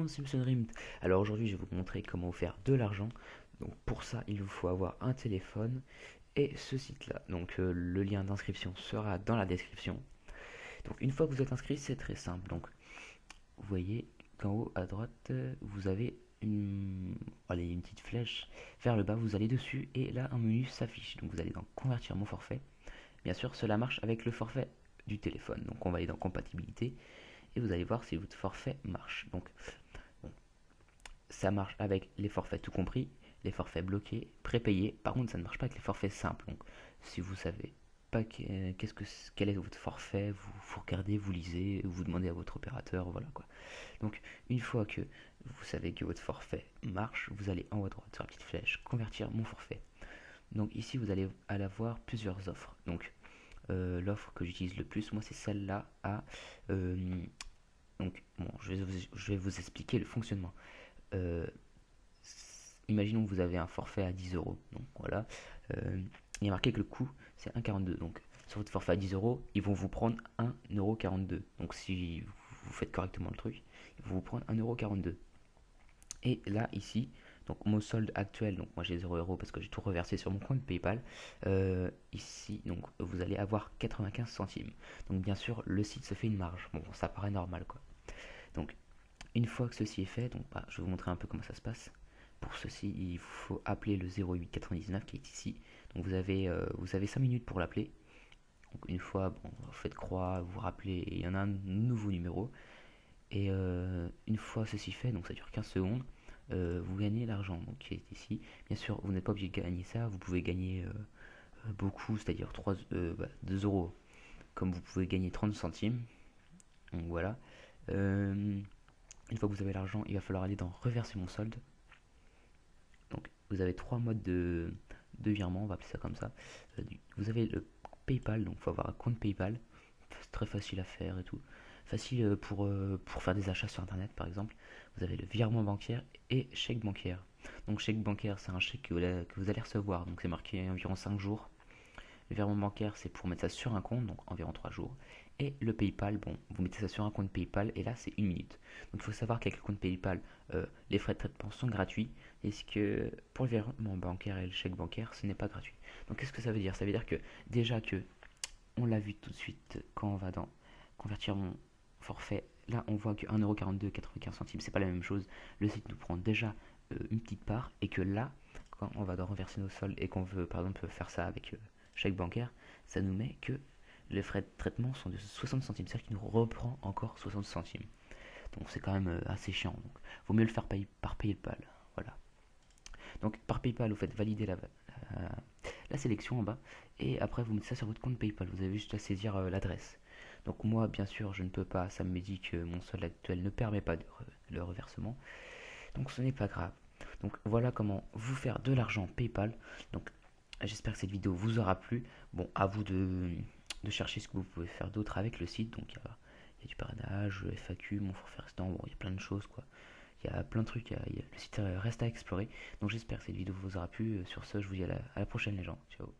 monde, c'est Monsieur Dream. Alors aujourd'hui, je vais vous montrer comment vous faire de l'argent. Donc pour ça, il vous faut avoir un téléphone et ce site-là. Donc le lien d'inscription sera dans la description. Donc une fois que vous êtes inscrit, c'est très simple. Donc vous voyez qu'en haut à droite, vous avez une petite flèche vers le bas. Vous allez dessus et là un menu s'affiche. Donc vous allez dans convertir mon forfait. Bien sûr, cela marche avec le forfait du téléphone. Donc on va aller dans compatibilité et vous allez voir si votre forfait marche. Donc bon, ça marche avec les forfaits tout compris, les forfaits bloqués, prépayés. Par contre, ça ne marche pas avec les forfaits simples. Donc si vous savez pas quel est votre forfait, vous regardez, vous lisez, vous demandez à votre opérateur, voilà quoi. Donc une fois que vous savez que votre forfait marche, vous allez en haut à droite sur la petite flèche, convertir mon forfait. Donc ici vous allez avoir plusieurs offres. Donc l'offre que j'utilise le plus, moi c'est celle-là à donc, bon, je vais vous expliquer le fonctionnement. Euh, Imaginons que vous avez un forfait à 10 euros. Donc voilà, il y a marqué que le coût c'est 1,42. Donc sur votre forfait à 10 euros, ils vont vous prendre 1,42 €. Donc si vous faites correctement le truc, ils vont vous prendre 1,42 €. Et là, ici, donc mon solde actuel, donc moi j'ai 0 € parce que j'ai tout reversé sur mon compte PayPal. Ici, donc vous allez avoir 95 centimes. Donc bien sûr, le site se fait une marge. Bon, ça paraît normal quoi. Donc une fois que ceci est fait, donc je vais vous montrer un peu comment ça se passe. Pour ceci, il vous faut appeler le 0899 qui est ici. Donc vous avez 5 minutes pour l'appeler. Donc une fois, bon, vous faites croix, vous rappelez, et il y en a un nouveau numéro. Et une fois ceci fait, donc ça dure 15 secondes, vous gagnez l'argent donc, qui est ici. Bien sûr, vous n'êtes pas obligé de gagner ça, vous pouvez gagner beaucoup, c'est-à-dire 2 euros, comme vous pouvez gagner 30 centimes. Donc voilà. Une fois que vous avez l'argent, il va falloir aller dans reverser mon solde. Donc vous avez trois modes de virement, on va appeler ça comme ça. Vous avez le PayPal, donc il faut avoir un compte PayPal. C'est très facile à faire et tout. Facile pour faire des achats sur internet par exemple. Vous avez le virement bancaire et chèque bancaire. Donc chèque bancaire, c'est un chèque que vous allez recevoir. Donc c'est marqué environ 5 jours. Le virement bancaire, c'est pour mettre ça sur un compte, donc environ 3 jours. Et le PayPal, bon, vous mettez ça sur un compte PayPal et là c'est 1 minute. Donc il faut savoir qu'avec le compte PayPal, les frais de traitement sont gratuits. Et ce que pour le virement bancaire et le chèque bancaire, ce n'est pas gratuit. Donc qu'est-ce que ça veut dire? Ça veut dire que déjà que on l'a vu tout de suite quand on va dans convertir mon forfait. Là, on voit que 1,42 € 95 centimes, c'est pas la même chose. Le site nous prend déjà une petite part et que là, quand on va dans renverser nos soldes et qu'on veut par exemple faire ça avec chèque bancaire, ça nous met que les frais de traitement sont de 60 centimes, c'est-à-dire qu'il nous reprend encore 60 centimes. Donc c'est quand même assez chiant. Donc vaut mieux le faire par PayPal. Voilà. Donc par PayPal, vous faites valider la sélection en bas et après vous mettez ça sur votre compte PayPal. Vous avez juste à saisir l'adresse. Donc moi, bien sûr, je ne peux pas. Ça me dit que mon solde actuel ne permet pas le reversement. Donc ce n'est pas grave. Donc voilà comment vous faire de l'argent PayPal. Donc j'espère que cette vidéo vous aura plu. Bon, à vous de chercher ce que vous pouvez faire d'autre avec le site. Donc il y a du parrainage, FAQ, mon forfait restant. Bon, il y a plein de choses quoi. Il y a plein de trucs. Le site reste à explorer. Donc j'espère que cette vidéo vous aura plu. Sur ce, je vous dis à la prochaine les gens. Ciao.